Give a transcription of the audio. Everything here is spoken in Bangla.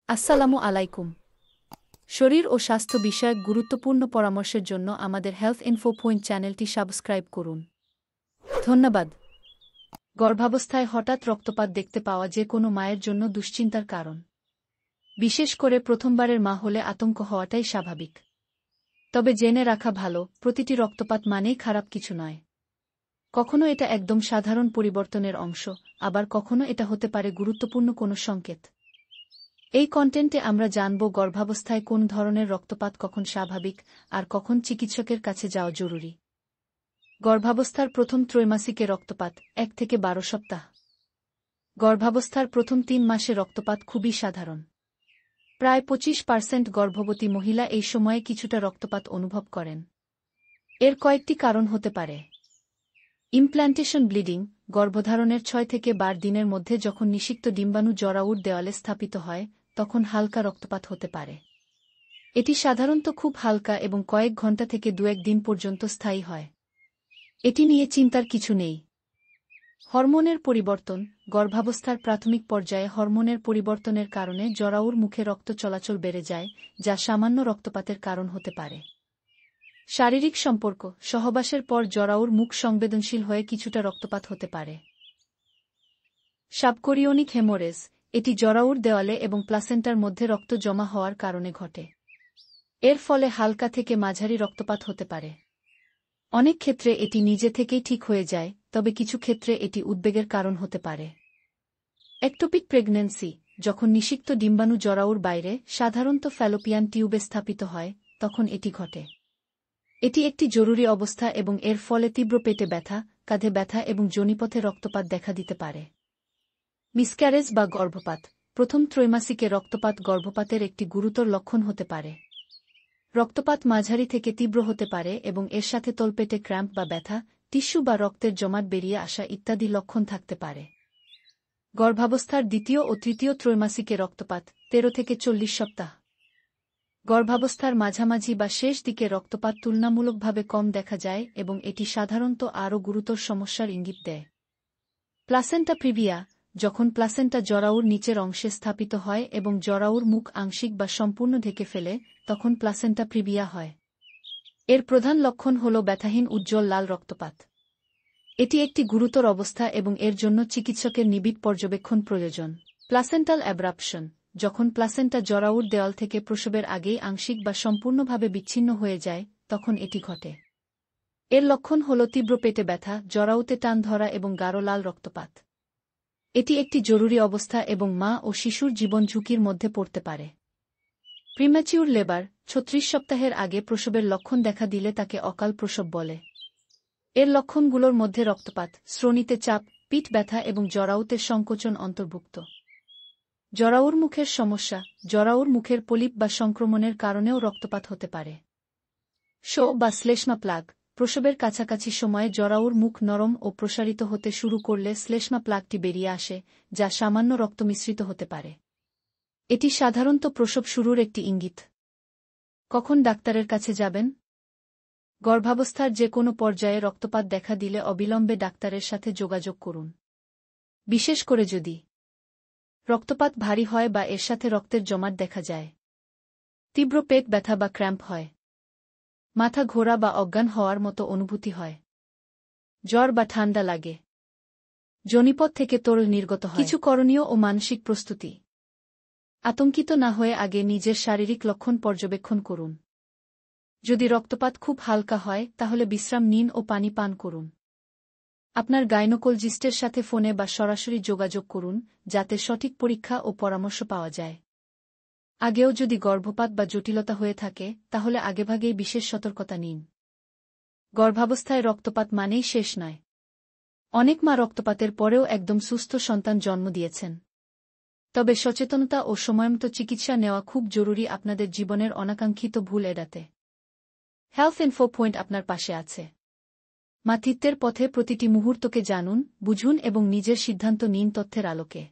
আসসালামু আলাইকুম। শরীর ও স্বাস্থ্য বিষয়ক গুরুত্বপূর্ণ পরামর্শের জন্য আমাদের হেলথ ইনফো পয়েন্ট চ্যানেলটি সাবস্ক্রাইব করুন। ধন্যবাদ। গর্ভাবস্থায় হঠাৎ রক্তপাত দেখতে পাওয়া যে কোনো মায়ের জন্য দুশ্চিন্তার কারণ। বিশেষ করে প্রথমবারের মা হলে আতঙ্ক হওয়াটাই স্বাভাবিক। তবে জেনে রাখা ভালো, প্রতিটি রক্তপাত মানেই খারাপ কিছু নয়। কখনো এটা একদম সাধারণ পরিবর্তনের অংশ, আবার কখনো এটা হতে পারে গুরুত্বপূর্ণ কোনো সংকেত। এই কন্টেন্টে আমরা জানব গর্ভাবস্থায় কোন ধরনের রক্তপাত কখন স্বাভাবিক আর কখন চিকিৎসকের কাছে যাওয়া জরুরি। গর্ভাবস্থার প্রথম ত্রৈমাসিকে রক্তপাত 1 থেকে 12 সপ্তাহ। গর্ভাবস্থার প্রথম 3 মাসে রক্তপাত খুবই সাধারণ। প্রায় 25% গর্ভবতী মহিলা এই সময়ে কিছুটা রক্তপাত অনুভব করেন। এর কয়েকটি কারণ হতে পারে। ইমপ্ল্যান্টেশন ব্লিডিং, গর্ভধারণের 6 থেকে 12 দিনের মধ্যে যখন নিষিক্ত ডিম্বাণু জরায়ুর দেওয়ালে স্থাপিত হয়, তখন হালকা রক্তপাত হতে পারে। এটি সাধারণত খুব হালকা এবং কয়েক ঘন্টা থেকে 2-1 দিন পর্যন্ত স্থায়ী হয়। এটি নিয়ে চিন্তার কিছু নেই। হরমোনের পরিবর্তন, গর্ভাবস্থার প্রাথমিক পর্যায়ে হরমোনের পরিবর্তনের কারণে জরায়ুর মুখে রক্ত চলাচল বেড়ে যায়, যা সামান্য রক্তপাতের কারণ হতে পারে। শারীরিক সম্পর্ক, সহবাসের পর জরায়ুর মুখ সংবেদনশীল হয়ে কিছুটা রক্তপাত হতে পারে। সাবকোরিওনিক হেমোরেজ, এটি জরায়ুর দেওয়ালে এবং প্লাসেন্টার মধ্যে রক্ত জমা হওয়ার কারণে ঘটে। এর ফলে হালকা থেকে মাঝারি রক্তপাত হতে পারে। অনেক ক্ষেত্রে এটি নিজে থেকেই ঠিক হয়ে যায়, তবে কিছু ক্ষেত্রে এটি উদ্বেগের কারণ হতে পারে। একটোপিক প্রেগন্যান্সি, যখন নিষিক্ত ডিম্বাণু জরায়ুর বাইরে, সাধারণত ফ্যালোপিয়ান টিউবে স্থাপিত হয়, তখন এটি ঘটে। এটি একটি জরুরি অবস্থা এবং এর ফলে তীব্র পেটে ব্যথা, কাঁধে ব্যথা এবং যোনিপথে রক্তপাত দেখা দিতে পারে। মিসক্যারেজ বা গর্ভপাত, প্রথম ত্রৈমাসিকে রক্তপাত গর্ভপাতের একটি গুরুতর লক্ষণ হতে পারে। রক্তপাত মাঝারি থেকে তীব্র হতে পারে এবং এর সাথে তলপেটে ক্র্যাম্প বা ব্যথা, টিস্যু বা রক্তের জমাট বেরিয়ে আসা ইত্যাদি লক্ষণ থাকতে পারে। গর্ভাবস্থার দ্বিতীয় ও তৃতীয় ত্রৈমাসিকে রক্তপাত 13 থেকে 40 সপ্তাহ। গর্ভাবস্থার মাঝামাঝি বা শেষ দিকে রক্তপাত তুলনামূলকভাবে কম দেখা যায় এবং এটি সাধারণত আরও গুরুতর সমস্যার ইঙ্গিত দেয়। প্লাসেন্টা প্রিভিয়া, যখন প্লাসেন্টা জরায়ুর নিচের অংশে স্থাপিত হয় এবং জরায়ুর মুখ আংশিক বা সম্পূর্ণ ঢেকে ফেলে, তখন প্লাসেন্টা প্রিভিয়া হয়। এর প্রধান লক্ষণ হল ব্যথাহীন উজ্জ্বল লাল রক্তপাত। এটি একটি গুরুতর অবস্থা এবং এর জন্য চিকিৎসকের নিবিড় পর্যবেক্ষণ প্রয়োজন। প্লাসেন্টাল অ্যাব্রাপশন, যখন প্লাসেন্টা জরায়ুর দেওয়াল থেকে প্রসবের আগেই আংশিক বা সম্পূর্ণভাবে বিচ্ছিন্ন হয়ে যায়, তখন এটি ঘটে। এর লক্ষণ হল তীব্র পেটে ব্যথা, জরায়ুতে টান ধরা এবং গাঢ় লাল রক্তপাত। এটি একটি জরুরি অবস্থা এবং মা ও শিশুর জীবন ঝুঁকির মধ্যে পড়তে পারে। প্রিম্যাচিউর লেবার, 36 সপ্তাহের আগে প্রসবের লক্ষণ দেখা দিলে তাকে অকাল প্রসব বলে। এর লক্ষণগুলোর মধ্যে রক্তপাত, শ্রোণিতে চাপ, পিঠ ব্যথা এবং জরায়ুতে সংকোচন অন্তর্ভুক্ত। জরায়ুর মুখের সমস্যা, জরায়ুর মুখের পলিপ বা সংক্রমণের কারণেও রক্তপাত হতে পারে। শো বা শ্লেষ্মা প্লাগ, প্রসবের কাছাকাছি সময়ে জরায়ুর মুখ নরম ও প্রসারিত হতে শুরু করলে শ্লেষ্মা প্লাগটি বেরিয়ে আসে, যা সামান্য রক্ত মিশ্রিত হতে পারে। এটি সাধারণত প্রসব শুরুর একটি ইঙ্গিত। কখন ডাক্তারের কাছে যাবেন? গর্ভাবস্থার যে কোনো পর্যায়ে রক্তপাত দেখা দিলে অবিলম্বে ডাক্তারের সাথে যোগাযোগ করুন। বিশেষ করে যদি রক্তপাত ভারী হয় বা এর সাথে রক্তের জমাট দেখা যায়, তীব্র পেট ব্যথা বা ক্র্যাম্প হয়, মাথা ঘোরা বা অজ্ঞান হওয়ার মতো অনুভূতি হয়, জ্বর বা ঠান্ডা লাগে, যোনিপথ থেকে তরল নির্গত হয়। কিছু করণীয় ও মানসিক প্রস্তুতি। আতঙ্কিত না হয়ে আগে নিজের শারীরিক লক্ষণ পর্যবেক্ষণ করুন। যদি রক্তপাত খুব হালকা হয়, তাহলে বিশ্রাম নিন ও পানি পান করুন। আপনার গাইনোকোলজিস্টের সাথে ফোনে বা সরাসরি যোগাযোগ করুন, যাতে সঠিক পরীক্ষা ও পরামর্শ পাওয়া যায়। আগেও যদি গর্ভপাত বা জটিলতা হয়ে থাকে, তাহলে আগেভাগেই বিশেষ সতর্কতা নিন। গর্ভাবস্থায় রক্তপাত মানেই শেষ নয়। অনেক মা রক্তপাতের পরেও একদম সুস্থ সন্তান জন্ম দিয়েছেন। তবে সচেতনতা ও সময়মতো চিকিৎসা নেওয়া খুব জরুরি আপনাদের জীবনের অনাকাঙ্ক্ষিত ভুল এড়াতে। হেলথ ইনফো পয়েন্ট আপনার পাশে আছে। মাতৃত্বের পথে প্রতিটি মুহূর্তকে জানুন, বুঝুন এবং নিজের সিদ্ধান্ত নিন তথ্যের আলোকে।